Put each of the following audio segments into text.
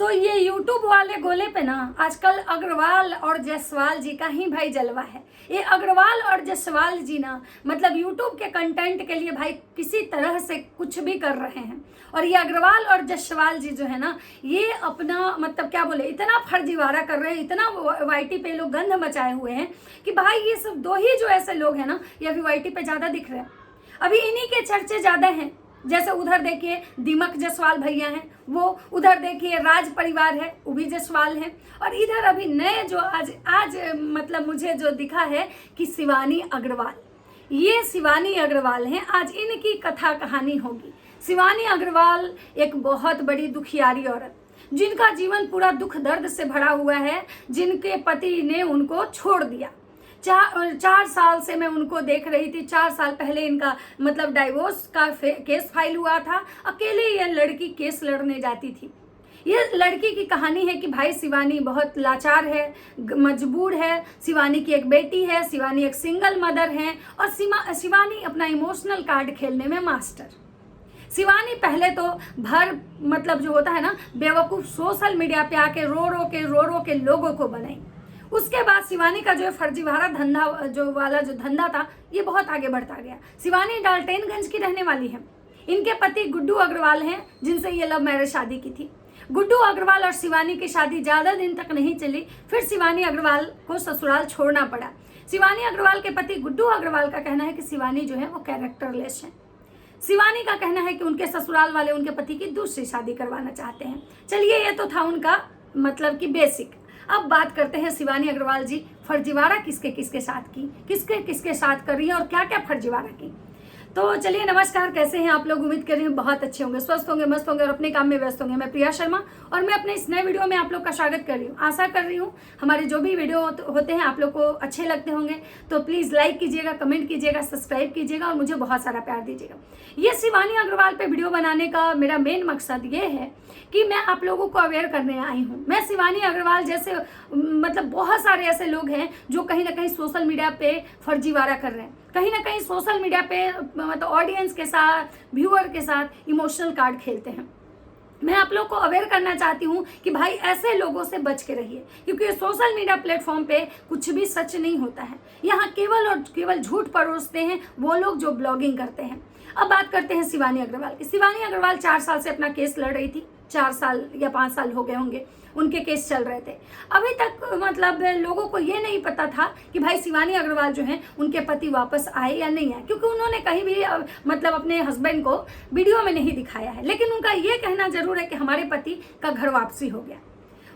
तो ये यूट्यूब वाले गोले पे ना आजकल अग्रवाल और जायसवाल जी का ही भाई जलवा है। ये अग्रवाल और जायसवाल जी ना मतलब यूट्यूब के कंटेंट के लिए भाई किसी तरह से कुछ भी कर रहे हैं। और ये अग्रवाल और जायसवाल जी जो है ना ये अपना मतलब क्या बोले इतना फर्जीवाड़ा कर रहे हैं, इतना वाईटी पे लोग गंध मचाए हुए हैं कि भाई ये सब दो ही जो ऐसे लोग हैं ना ये अभी वाईटी पे ज़्यादा दिख रहे हैं, अभी इन्हीं के चर्चे ज़्यादा हैं। जैसे उधर देखिए दीमक जायसवाल भैया हैं वो, उधर देखिए राज परिवार है वो भी जायसवाल है, और इधर अभी नए जो आज मतलब मुझे जो दिखा है कि शिवानी अग्रवाल, ये शिवानी अग्रवाल हैं। आज इनकी कथा कहानी होगी। शिवानी अग्रवाल एक बहुत बड़ी दुखियारी औरत जिनका जीवन पूरा दुख दर्द से भरा हुआ है, जिनके पति ने उनको छोड़ दिया। 4 साल से मैं उनको देख रही थी। 4 साल पहले इनका मतलब डाइवोर्स का केस फाइल हुआ था। अकेले यह लड़की केस लड़ने जाती थी। ये लड़की की कहानी है कि भाई शिवानी बहुत लाचार है, मजबूर है। शिवानी की एक बेटी है, शिवानी एक सिंगल मदर है, और शिवानी अपना इमोशनल कार्ड खेलने में मास्टर। शिवानी पहले तो भर मतलब जो होता है ना बेवकूफ़ सोशल मीडिया पे आके रो के लोगों को बनाई। उसके बाद शिवानी का जो फर्जीवाड़ा धंधा जो धंधा था ये बहुत आगे बढ़ता गया। शिवानी डाल्टनगंज की रहने वाली है। इनके पति गुड्डू अग्रवाल हैं जिनसे ये लव मैरिज शादी की थी। गुड्डू अग्रवाल और शिवानी की शादी ज़्यादा दिन तक नहीं चली, फिर शिवानी अग्रवाल को ससुराल छोड़ना पड़ा। शिवानी अग्रवाल के पति गुड्डू अग्रवाल का कहना है कि शिवानी जो है वो कैरेक्टरलेस है। शिवानी का कहना है कि उनके ससुराल वाले उनके पति की दूसरी शादी करवाना चाहते हैं। चलिए ये तो था उनका मतलब कि बेसिक। अब बात करते हैं शिवानी अग्रवाल जी फर्जीवाड़ा किसके किसके साथ की, किसके किसके साथ कर रही है और क्या क्या फर्जीवाड़ा की। तो चलिए नमस्कार, कैसे हैं आप लोग? उम्मीद कर रही हूँ बहुत अच्छे होंगे, स्वस्थ होंगे, मस्त होंगे और अपने काम में व्यस्त होंगे। मैं प्रिया शर्मा और मैं अपने इस नए वीडियो में आप लोग का स्वागत कर रही हूँ। आशा कर रही हूँ हमारे जो भी वीडियो होते हैं आप लोग को अच्छे लगते होंगे। तो प्लीज़ लाइक कीजिएगा, कमेंट कीजिएगा, सब्सक्राइब कीजिएगा और मुझे बहुत सारा प्यार दीजिएगा। ये शिवानी अग्रवाल पे वीडियो बनाने का मेरा मेन मकसद ये है कि मैं आप लोगों को अवेयर करने आई हूँ। मैं शिवानी अग्रवाल जैसे मतलब बहुत सारे ऐसे लोग हैं जो कहीं ना कहीं सोशल मीडिया पे फर्जीवाड़ा कर रहे हैं, कहीं ना कहीं सोशल मीडिया पे मतलब ऑडियंस के साथ, व्यूअर के साथ इमोशनल कार्ड खेलते हैं। मैं आप लोग को अवेयर करना चाहती हूँ कि भाई ऐसे लोगों से बच के रहिए, क्योंकि सोशल मीडिया प्लेटफॉर्म पे कुछ भी सच नहीं होता है। यहाँ केवल और केवल झूठ परोसते हैं वो लोग जो ब्लॉगिंग करते हैं। अब बात करते हैं शिवानी अग्रवाल की। शिवानी अग्रवाल 4 साल से अपना केस लड़ रही थी। 4 साल या 5 साल हो गए होंगे उनके केस चल रहे थे। अभी तक मतलब लोगों को ये नहीं पता था कि भाई शिवानी अग्रवाल जो हैं उनके पति वापस आए या नहीं आए, क्योंकि उन्होंने कहीं भी मतलब अपने हस्बैंड को वीडियो में नहीं दिखाया है। लेकिन उनका ये कहना जरूर है कि हमारे पति का घर वापसी हो गया।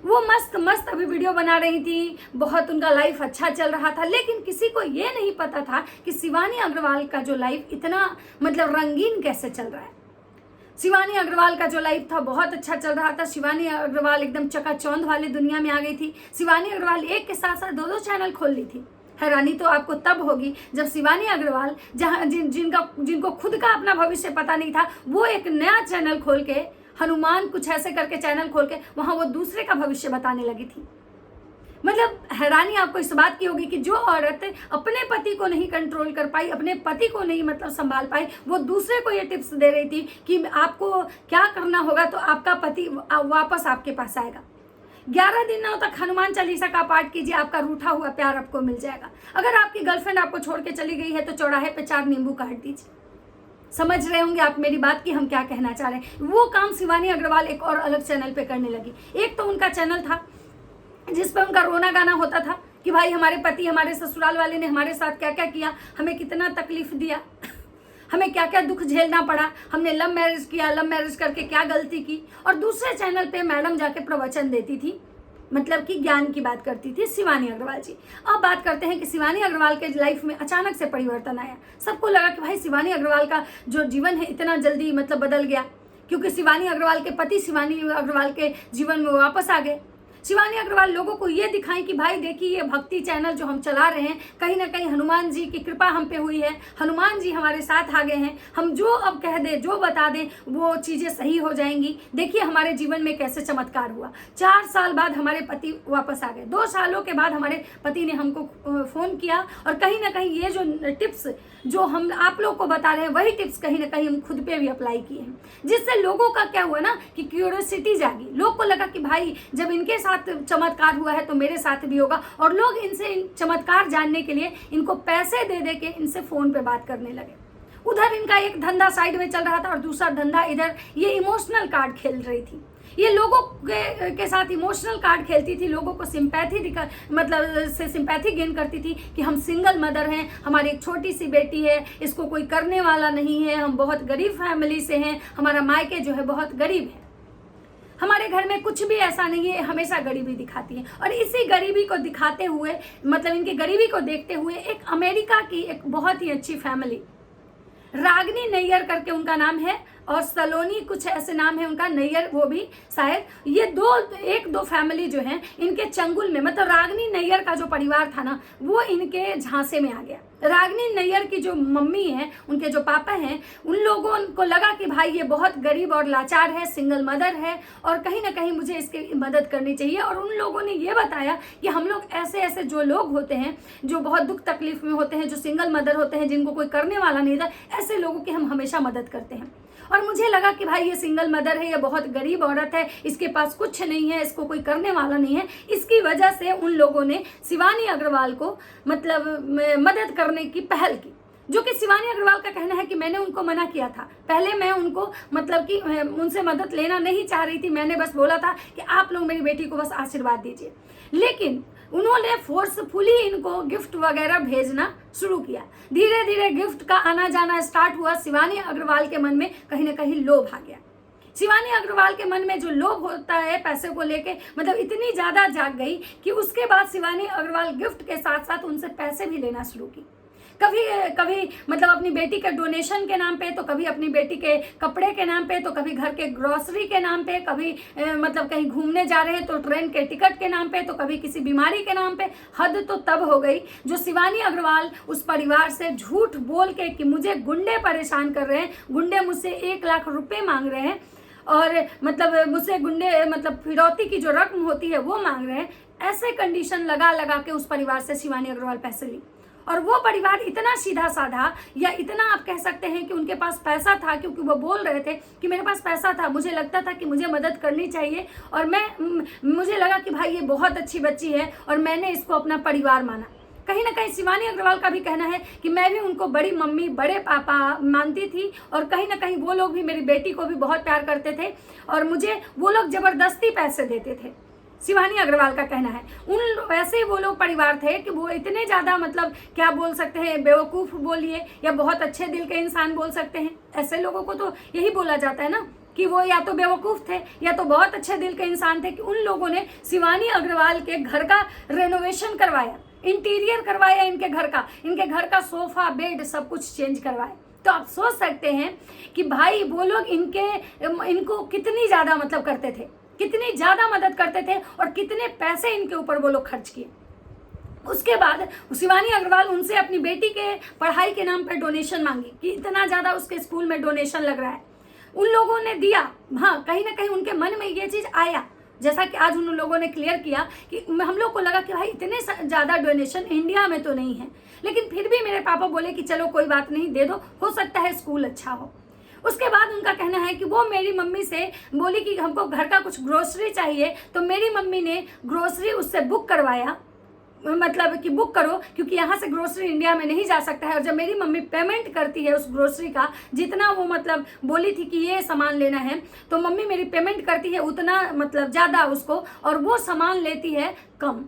वो मस्त मस्त अभी वीडियो बना रही थी, बहुत उनका लाइफ अच्छा चल रहा था। लेकिन किसी को ये नहीं पता था कि शिवानी अग्रवाल का जो लाइफ इतना मतलब रंगीन कैसे चल रहा है। शिवानी अग्रवाल का जो लाइफ था बहुत अच्छा चल रहा था। शिवानी अग्रवाल एकदम चकाचौंध वाली दुनिया में आ गई थी। शिवानी अग्रवाल एक के साथ साथ 2 चैनल खोल ली थी। हैरानी तो आपको तब होगी जब शिवानी अग्रवाल जहाँ जिनको खुद का अपना भविष्य पता नहीं था, वो एक नया चैनल खोल के, हनुमान कुछ ऐसे करके चैनल खोल के वहाँ वो दूसरे का भविष्य बताने लगी थी। मतलब हैरानी आपको इस बात की होगी कि जो औरत अपने पति को नहीं कंट्रोल कर पाई, अपने पति को नहीं मतलब संभाल पाई, वो दूसरे को ये टिप्स दे रही थी कि आपको क्या करना होगा तो आपका पति वापस आपके पास आएगा। 11 दिनों तक हनुमान चालीसा का पाठ कीजिए, आपका रूठा हुआ प्यार आपको मिल जाएगा। अगर आपकी गर्लफ्रेंड आपको छोड़ के चली गई है तो चौराहे पे 4 नींबू काट दीजिए। समझ रहे होंगे आप मेरी बात की हम क्या कहना चाह रहे हैं। वो काम शिवानी अग्रवाल एक और अलग चैनल पे करने लगी। एक तो उनका चैनल था जिस पर उनका रोना गाना होता था कि भाई हमारे पति, हमारे ससुराल वाले ने हमारे साथ क्या क्या किया, हमें कितना तकलीफ दिया, हमें क्या क्या दुख झेलना पड़ा, हमने लव मैरिज किया, लव मैरिज करके क्या गलती की। और दूसरे चैनल पे मैडम जाके प्रवचन देती थी, मतलब कि ज्ञान की बात करती थी शिवानी अग्रवाल जी। अब बात करते हैं कि शिवानी अग्रवाल के लाइफ में अचानक से परिवर्तन आया। सबको लगा कि भाई शिवानी अग्रवाल का जो जीवन है इतना जल्दी मतलब बदल गया, क्योंकि शिवानी अग्रवाल के पति शिवानी अग्रवाल के जीवन में वापस आ गए। शिवानी अग्रवाल लोगों को ये दिखाएं कि भाई देखिए ये भक्ति चैनल जो हम चला रहे हैं, कहीं ना कहीं हनुमान जी की कृपा हम पे हुई है, हनुमान जी हमारे साथ आ गए हैं, हम जो अब कह दें जो बता दें वो चीज़ें सही हो जाएंगी। देखिए हमारे जीवन में कैसे चमत्कार हुआ। 4 साल बाद हमारे पति वापस आ गए, 2 सालों के बाद हमारे पति ने हमको फ़ोन किया, और कहीं ना कहीं ये जो टिप्स जो हम आप लोग को बता रहे हैं वही टिप्स कहीं ना कहीं हम खुद पे भी अप्लाई किए हैं, जिससे लोगों का क्या हुआ ना कि क्यूरियोसिटी जागी। लोग को लगा कि भाई जब इनके साथ चमत्कार हुआ है तो मेरे साथ भी होगा, और लोग इनसे चमत्कार जानने के लिए इनको पैसे दे दे के इनसे फ़ोन पे बात करने लगे। उधर इनका एक धंधा साइड में चल रहा था और दूसरा धंधा इधर ये इमोशनल कार्ड खेल रही थी। ये लोगों के साथ इमोशनल कार्ड खेलती थी, लोगों को सिंपैथी मतलब से सिंपैथी गेन करती थी कि हम सिंगल मदर हैं, हमारी एक छोटी सी बेटी है, इसको कोई करने वाला नहीं है, हम बहुत गरीब फैमिली से हैं, हमारा मायके जो है बहुत गरीब है, हमारे घर में कुछ भी ऐसा नहीं है, हमेशा गरीबी दिखाती है। और इसी गरीबी को दिखाते हुए मतलब इनकी गरीबी को देखते हुए एक अमेरिका की एक बहुत ही अच्छी फैमिली, रागनी नैयर करके उनका नाम है, और सलोनी कुछ ऐसे नाम है उनका, नैयर वो भी शायद, ये एक दो फैमिली जो हैं इनके चंगुल में, मतलब रागनी नैयर का जो परिवार था ना वो इनके झांसे में आ गया। रागनी नैयर की जो मम्मी है, उनके जो पापा हैं, उन लोगों को लगा कि भाई ये बहुत गरीब और लाचार है, सिंगल मदर है, और कहीं ना कहीं मुझे इसकी मदद करनी चाहिए। और उन लोगों ने ये बताया कि हम लोग ऐसे ऐसे जो लोग होते हैं जो बहुत दुख तकलीफ में होते हैं, जो सिंगल मदर होते हैं, जिनको कोई करने वाला नहीं था, ऐसे लोगों की हम हमेशा मदद करते हैं। और मुझे लगा कि भाई ये सिंगल मदर है, ये बहुत गरीब औरत है, इसके पास कुछ नहीं है, इसको कोई करने वाला नहीं है। इसकी वजह से उन लोगों ने शिवानी अग्रवाल को मतलब मदद करने की पहल की, जो कि शिवानी अग्रवाल का कहना है कि मैंने उनको मना किया था। पहले मैं उनको मतलब कि उनसे मदद लेना नहीं चाह रही थी, मैंने बस बोला था कि आप लोग मेरी बेटी को बस आशीर्वाद दीजिए, लेकिन उन्होंने फोर्सफुली इनको गिफ्ट वगैरह भेजना शुरू किया। धीरे धीरे गिफ्ट का आना जाना स्टार्ट हुआ। शिवानी अग्रवाल के मन में कहीं ना कहीं लोभ आ गया। शिवानी अग्रवाल के मन में जो लोभ होता है पैसे को लेके, मतलब इतनी ज़्यादा जाग गई कि उसके बाद शिवानी अग्रवाल गिफ्ट के साथ साथ उनसे पैसे भी लेना शुरू की। कभी कभी मतलब अपनी बेटी के डोनेशन के नाम पे, तो कभी अपनी बेटी के कपड़े के नाम पे, तो कभी घर के ग्रोसरी के नाम पे, कभी मतलब कहीं घूमने जा रहे हैं तो ट्रेन के टिकट के नाम पे, तो कभी किसी बीमारी के नाम पे। हद तो तब हो गई जो शिवानी अग्रवाल उस परिवार से झूठ बोल के कि मुझे गुंडे परेशान कर रहे हैं, गुंडे मुझसे 1 लाख रुपए मांग रहे हैं, और मतलब मुझसे गुंडे मतलब फिरौती की जो रकम होती है वो मांग रहे हैं, ऐसे कंडीशन लगा लगा के उस परिवार से शिवानी अग्रवाल पैसे ली। और वो परिवार इतना सीधा साधा, या इतना आप कह सकते हैं कि उनके पास पैसा था, क्योंकि वो बोल रहे थे कि मेरे पास पैसा था, मुझे लगता था कि मुझे मदद करनी चाहिए, और मुझे लगा कि भाई ये बहुत अच्छी बच्ची है, और मैंने इसको अपना परिवार माना। कहीं ना कहीं शिवानी अग्रवाल का भी कहना है कि मैं भी उनको बड़ी मम्मी बड़े पापा मानती थी, और कहीं ना कहीं वो लोग भी मेरी बेटी को भी बहुत प्यार करते थे, और मुझे वो लोग ज़बरदस्ती पैसे देते थे। शिवानी अग्रवाल का कहना है उन वैसे ही वो लोग परिवार थे कि वो इतने ज़्यादा मतलब क्या बोल सकते हैं, बेवकूफ़ बोलिए या बहुत अच्छे दिल के इंसान बोल सकते हैं। ऐसे लोगों को तो यही बोला जाता है ना कि वो या तो बेवकूफ़ थे या तो बहुत अच्छे दिल के इंसान थे, कि उन लोगों ने शिवानी अग्रवाल के घर का रेनोवेशन करवाया, इंटीरियर करवाया इनके घर का सोफा बेड सब कुछ चेंज करवाया। तो आप सोच सकते हैं कि भाई वो लोग इनको कितनी ज़्यादा मतलब करते थे, कितनी ज़्यादा मदद करते थे, और कितने पैसे इनके ऊपर वो लोग खर्च किए। उसके बाद शिवानी अग्रवाल उनसे अपनी बेटी के पढ़ाई के नाम पर डोनेशन मांगी कि इतना ज़्यादा उसके स्कूल में डोनेशन लग रहा है। उन लोगों ने दिया। हाँ, कहीं ना कहीं उनके मन में ये चीज़ आया, जैसा कि आज उन लोगों ने क्लियर किया कि हम लोग को लगा कि भाई इतने ज़्यादा डोनेशन इंडिया में तो नहीं है, लेकिन फिर भी मेरे पापा बोले कि चलो कोई बात नहीं, दे दो, हो सकता है स्कूल अच्छा हो। उसके बाद उनका कहना है कि वो मेरी मम्मी से बोली कि हमको घर का कुछ ग्रोसरी चाहिए, तो मेरी मम्मी ने ग्रोसरी उससे बुक करवाया, मतलब कि बुक करो, क्योंकि यहाँ से ग्रोसरी इंडिया में नहीं जा सकता है। और जब मेरी मम्मी पेमेंट करती है उस ग्रोसरी का, जितना वो मतलब बोली थी कि ये सामान लेना है, तो मम्मी मेरी पेमेंट करती है उतना मतलब ज़्यादा उसको, और वो सामान लेती है कम,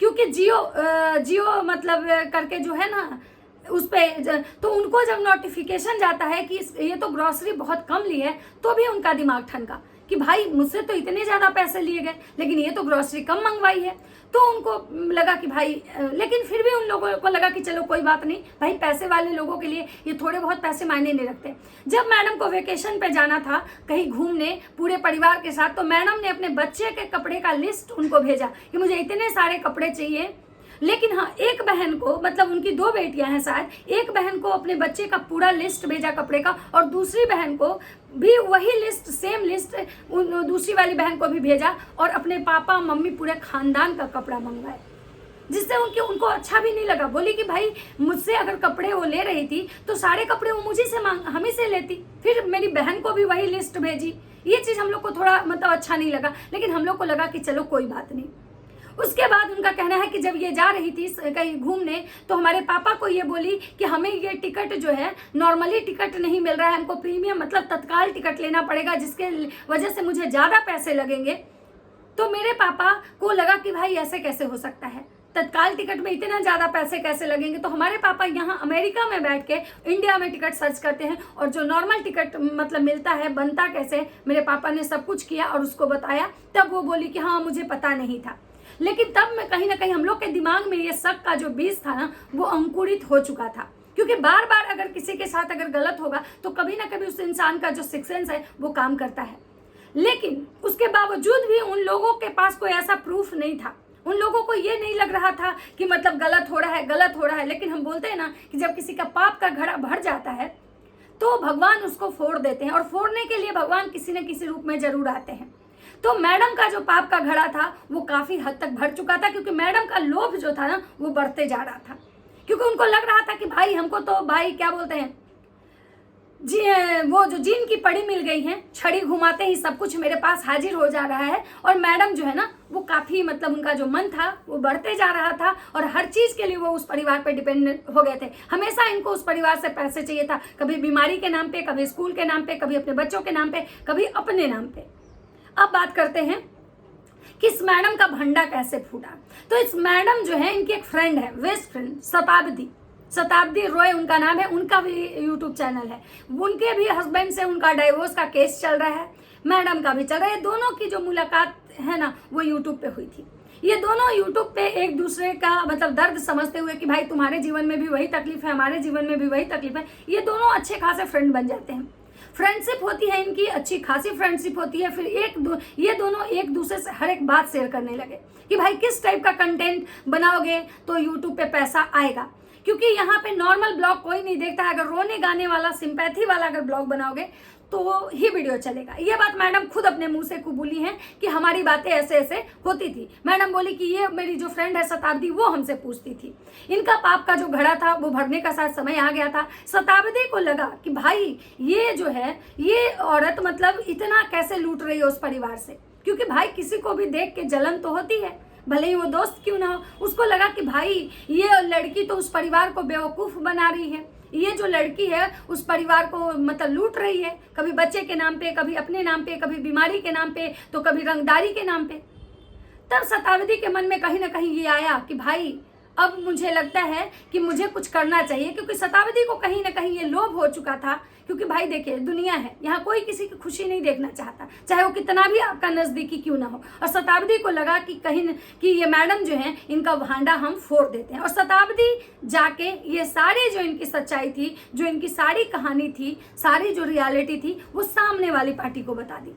क्योंकि जियो मतलब करके जो है ना उस पर, तो उनको जब नोटिफिकेशन जाता है कि ये तो ग्रोसरी बहुत कम ली है, तो भी उनका दिमाग ठनका कि भाई मुझसे तो इतने ज़्यादा पैसे लिए गए, लेकिन ये तो ग्रॉसरी कम मंगवाई है। तो उनको लगा कि भाई, लेकिन फिर भी उन लोगों को लगा कि चलो कोई बात नहीं भाई, पैसे वाले लोगों के लिए ये थोड़े बहुत पैसे मायने नहीं रखते। जब मैडम को वेकेशन पे जाना था कहीं घूमने पूरे परिवार के साथ, तो मैडम ने अपने बच्चे के कपड़े का लिस्ट उनको भेजा कि मुझे इतने सारे कपड़े चाहिए। लेकिन हाँ, एक बहन को, मतलब उनकी 2 बेटियां हैं शायद, एक बहन को अपने बच्चे का पूरा लिस्ट भेजा कपड़े का, और दूसरी बहन को भी वही लिस्ट, सेम लिस्ट दूसरी वाली बहन को भी भेजा, और अपने पापा मम्मी पूरे खानदान का कपड़ा मंगवाए, जिससे उनको अच्छा भी नहीं लगा। बोली कि भाई मुझसे अगर कपड़े वो ले रही थी तो सारे कपड़े वो मुझे से हम ही से लेती, फिर मेरी बहन को भी वही लिस्ट भेजी। ये चीज़ हम लोग को थोड़ा मतलब अच्छा नहीं लगा, लेकिन हम लोग को लगा कि चलो कोई बात नहीं। उसके बाद उनका कहना है कि जब ये जा रही थी कहीं घूमने, तो हमारे पापा को ये बोली कि हमें ये टिकट जो है नॉर्मली टिकट नहीं मिल रहा है, हमको प्रीमियम मतलब तत्काल टिकट लेना पड़ेगा, जिसके वजह से मुझे ज़्यादा पैसे लगेंगे। तो मेरे पापा को लगा कि भाई ऐसे कैसे हो सकता है, तत्काल टिकट में इतना ज़्यादा पैसे कैसे लगेंगे। तो हमारे पापा यहाँ अमेरिका में बैठ के इंडिया में टिकट सर्च करते हैं, और जो नॉर्मल टिकट मतलब मिलता है बनता कैसे, मेरे पापा ने सब कुछ किया और उसको बताया। तब वो बोली कि हाँ मुझे पता नहीं था। लेकिन तब में कहीं ना कहीं हम लोग के दिमाग में ये शक का जो बीज था ना, वो अंकुरित हो चुका था, क्योंकि बार बार अगर किसी के साथ अगर गलत होगा तो कभी ना कभी उस इंसान का जो सिक्स सेंस है वो काम करता है। लेकिन उसके बावजूद भी उन लोगों के पास कोई ऐसा प्रूफ नहीं था, उन लोगों को ये नहीं लग रहा था कि मतलब गलत हो रहा है। लेकिन हम बोलते हैं ना कि जब किसी का पाप का घड़ा भर जाता है तो भगवान उसको फोड़ देते हैं, और फोड़ने के लिए भगवान किसी न किसी रूप में जरूर आते हैं। तो मैडम का जो पाप का घड़ा था वो काफी हद तक भर चुका था, क्योंकि मैडम का लोभ जो था ना वो बढ़ते जा रहा था, क्योंकि उनको लग रहा था कि भाई हमको तो भाई क्या बोलते हैं जी, वो जो जीन की पड़ी मिल गई है, छड़ी घुमाते ही सब कुछ मेरे पास हाजिर हो जा रहा है। और मैडम जो है ना वो काफी मतलब उनका जो मन था वो बढ़ते जा रहा था, और हर चीज के लिए वो उस परिवार पे डिपेंडेंट हो गए थे। हमेशा इनको उस परिवार से पैसे चाहिए था, कभी बीमारी के नाम पे, कभी स्कूल के नाम पे, कभी अपने बच्चों के नाम पे, कभी अपने नाम पे। अब बात करते हैं कि इस मैडम का भंडा कैसे फूटा। तो इस मैडम जो है, इनकी एक फ्रेंड है, बेस्ट फ्रेंड शताब्दी रॉय उनका नाम है, उनका भी यूट्यूब चैनल है। उनके भी हस्बैंड से उनका डाइवोर्स का केस चल रहा है, मैडम का भी चल रहा है। दोनों की जो मुलाकात है ना वो यूट्यूब पे हुई थी। ये दोनों यूट्यूब पे एक दूसरे का मतलब दर्द समझते हुए कि भाई तुम्हारे जीवन में भी वही तकलीफ है, हमारे जीवन में भी वही तकलीफ है, ये दोनों अच्छे खासे फ्रेंड बन जाते हैं। फ्रेंडशिप होती है इनकी, अच्छी खासी फ्रेंडशिप होती है। फिर ये दोनों एक दूसरे से हर एक बात शेयर करने लगे कि भाई किस टाइप का कंटेंट बनाओगे तो यूट्यूब पे पैसा आएगा, क्योंकि यहाँ पे नॉर्मल ब्लॉग कोई नहीं देखता है। अगर रोने गाने वाला, सिंपैथी वाला अगर ब्लॉग बनाओगे तो ही वीडियो चलेगा। ये बात मैडम खुद अपने मुंह से कबूली हैं कि हमारी बातें ऐसे ऐसे होती थी। मैडम बोली कि ये मेरी जो फ्रेंड है शताब्दी, वो हमसे पूछती थी। इनका पाप का जो घड़ा था वो भरने का शायद समय आ गया था। शताब्दी को लगा कि भाई ये जो है, ये औरत मतलब इतना कैसे लूट रही है उस परिवार से, क्योंकि भाई किसी को भी देख के जलन तो होती है, भले ही वो दोस्त क्यों ना हो। उसको लगा कि भाई ये लड़की तो उस परिवार को बेवकूफ़ बना रही है, ये जो लड़की है उस परिवार को मतलब लूट रही है, कभी बच्चे के नाम पे, कभी अपने नाम पे, कभी बीमारी के नाम पे, तो कभी रंगदारी के नाम पे। तब शताब्दी के मन में कहीं ना कहीं ये आया कि भाई अब मुझे लगता है कि मुझे कुछ करना चाहिए, क्योंकि शताब्दी को कहीं ना कहीं ये लोभ हो चुका था। क्योंकि भाई देखिए दुनिया है, यहाँ कोई किसी की खुशी नहीं देखना चाहता, चाहे वो कितना भी आपका नजदीकी क्यों ना हो। और शताब्दी को लगा कि कहीं कि ये मैडम जो है इनका भांडा हम फोड़ देते हैं। और शताब्दी जाके ये सारी जो इनकी सच्चाई थी, जो इनकी सारी कहानी थी, सारी जो रियलिटी थी, वो सामने वाली पार्टी को बता दी।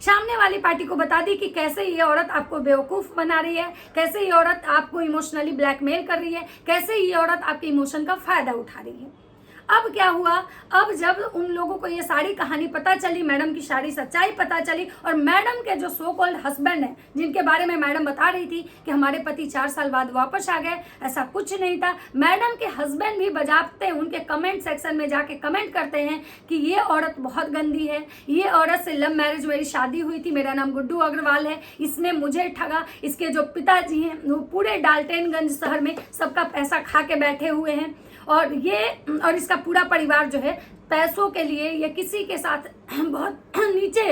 सामने वाली पार्टी को बता दी कि कैसे ये औरत आपको बेवकूफ़ बना रही है, कैसे ये औरत आपको इमोशनली ब्लैकमेल कर रही है, कैसे ये औरत आपके इमोशन का फायदा उठा रही है। अब क्या हुआ, अब जब उन लोगों को ये सारी कहानी पता चली, मैडम की सारी सच्चाई पता चली, और मैडम के जो सो कॉल्ड हस्बैंड हैं, जिनके बारे में मैडम बता रही थी कि हमारे पति 4 साल बाद वापस आ गए, ऐसा कुछ नहीं था। मैडम के हस्बैंड भी बजाते उनके कमेंट सेक्शन में जाके कमेंट करते हैं कि ये औरत बहुत गंदी है, ये औरत से लव मैरिज मेरी शादी हुई थी, मेरा नाम गुड्डू अग्रवाल है, इसने मुझे ठगा, इसके जो पिताजी हैं वो पूरे डाल्टनगंज शहर में सबका पैसा खा के बैठे हुए हैं, और इसका पूरा परिवार जो है पैसों के लिए ये किसी के साथ बहुत नीचे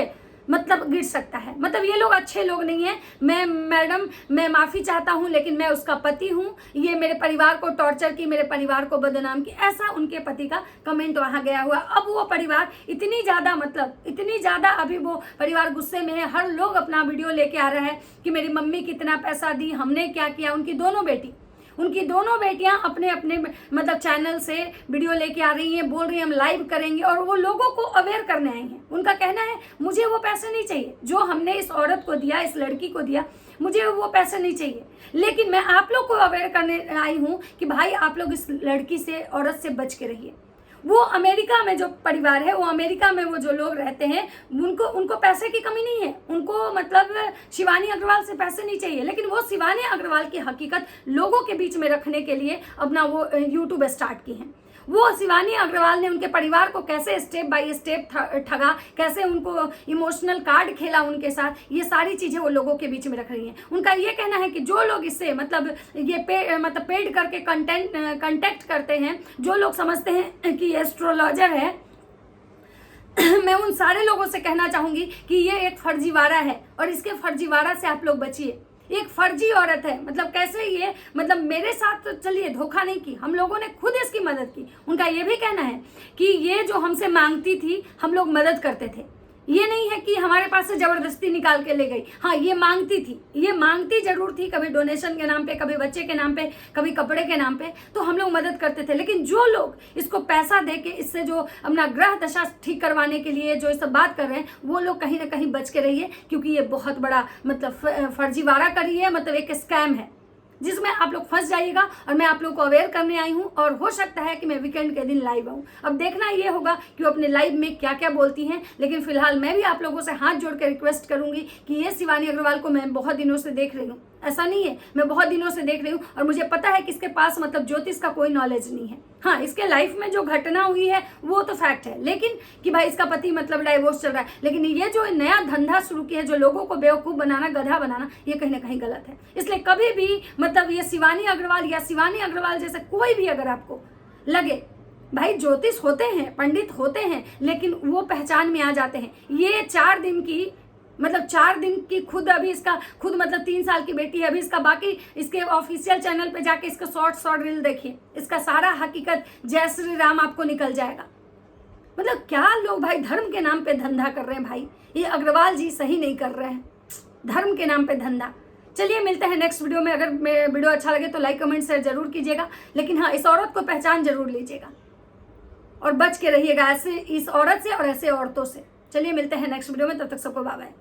मतलब गिर सकता है। मतलब ये लोग अच्छे लोग नहीं हैं। मैं मैडम, मैं माफ़ी चाहता हूँ, लेकिन मैं उसका पति हूँ, ये मेरे परिवार को टॉर्चर की, मेरे परिवार को बदनाम की, ऐसा उनके पति का कमेंट वहाँ गया हुआ। अब वो परिवार इतनी ज़्यादा, मतलब इतनी ज़्यादा अभी वो परिवार गुस्से में है। हर लोग अपना वीडियो लेके आ रहा है कि मेरी मम्मी कितना पैसा दी, हमने क्या किया। उनकी दोनों बेटियां अपने अपने मतलब चैनल से वीडियो लेके आ रही हैं, बोल रही हैं हम लाइव करेंगे, और वो लोगों को अवेयर करने आई हैं। उनका कहना है मुझे वो पैसे नहीं चाहिए जो हमने इस औरत को दिया, इस लड़की को दिया, मुझे वो पैसे नहीं चाहिए, लेकिन मैं आप लोग को अवेयर करने आई हूँ कि भाई आप लोग इस लड़की से, औरत से बच के रहिए। वो अमेरिका में जो परिवार है, वो अमेरिका में वो जो लोग रहते हैं, उनको पैसे की कमी नहीं है। उनको मतलब शिवानी अग्रवाल से पैसे नहीं चाहिए, लेकिन वो शिवानी अग्रवाल की हकीकत लोगों के बीच में रखने के लिए अपना वो यूट्यूब स्टार्ट की हैं। वो शिवानी अग्रवाल ने उनके परिवार को कैसे स्टेप बाय स्टेप ठगा, कैसे उनको इमोशनल कार्ड खेला उनके साथ, ये सारी चीज़ें वो लोगों के बीच में रख रही हैं। उनका ये कहना है कि जो लोग इससे मतलब ये पेड करके कंटेक्ट करते हैं, जो लोग समझते हैं कि एस्ट्रोलॉजर है, मैं उन सारे लोगों से कहना चाहूँगी कि ये एक फर्जीवाड़ा है, और इसके फर्जीवाड़ा से आप लोग बचिए। एक फर्जी औरत है, मतलब कैसे ये, मतलब मेरे साथ तो चलिए धोखा नहीं की, हम लोगों ने खुद इसकी मदद की। उनका ये भी कहना है कि ये जो हमसे मांगती थी, हम लोग मदद करते थे, ये नहीं है कि हमारे पास से जबरदस्ती निकाल के ले गई। हाँ, ये मांगती जरूर थी, कभी डोनेशन के नाम पे, कभी बच्चे के नाम पे, कभी कपड़े के नाम पे, तो हम लोग मदद करते थे। लेकिन जो लोग इसको पैसा दे के, इससे जो अपना ग्रह दशा ठीक करवाने के लिए जो सब बात कर रहे हैं, वो लोग कहीं ना कहीं बच के रहिए, क्योंकि ये बहुत बड़ा मतलब फर्जीवाड़ा करी है, मतलब एक स्कैम है जिसमें आप लोग फंस जाइएगा। और मैं आप लोग को अवेयर करने आई हूँ, और हो सकता है कि मैं वीकेंड के दिन लाइव आऊँ। अब देखना ये होगा कि वो अपने लाइव में क्या क्या बोलती हैं, लेकिन फिलहाल मैं भी आप लोगों से हाथ जोड़ के रिक्वेस्ट करूंगी कि ये शिवानी अग्रवाल को मैं बहुत दिनों से देख रही हूँ, ऐसा नहीं है, मैं बहुत दिनों से देख रही हूँ, और मुझे पता है कि इसके पास मतलब ज्योतिष का कोई नॉलेज नहीं है। हाँ, इसके लाइफ में जो घटना हुई है वो तो फैक्ट है, लेकिन कि भाई इसका पति मतलब डाइवोर्स चल रहा है, लेकिन ये जो नया धंधा शुरू किया है, जो लोगों को बेवकूफ़ बनाना, गधा बनाना, ये कहीं ना कहीं गलत है। इसलिए कभी भी मतलब ये शिवानी अग्रवाल या शिवानी अग्रवाल जैसे कोई भी अगर आपको लगे, भाई ज्योतिष होते हैं, पंडित होते हैं, लेकिन वो पहचान में आ जाते हैं। ये 4 दिन की मतलब 4 दिन की खुद अभी इसका खुद मतलब 3 साल की बेटी है अभी इसका, बाकी इसके ऑफिशियल चैनल पे जाके इसका शॉर्ट रील देखिए, इसका सारा हकीकत जय श्री राम आपको निकल जाएगा। मतलब क्या लोग भाई धर्म के नाम पे धंधा कर रहे हैं। भाई ये अग्रवाल जी सही नहीं कर रहे हैं, धर्म के नाम पे धंधा। चलिए मिलते हैं नेक्स्ट वीडियो में। अगर वीडियो अच्छा लगे तो लाइक कमेंट शेयर जरूर कीजिएगा, लेकिन हाँ, इस औरत को पहचान जरूर लीजिएगा और बच के रहिएगा ऐसे इस औरत से और ऐसे औरतों से। चलिए मिलते हैं नेक्स्ट वीडियो में, तब तक सबको बाय बाय।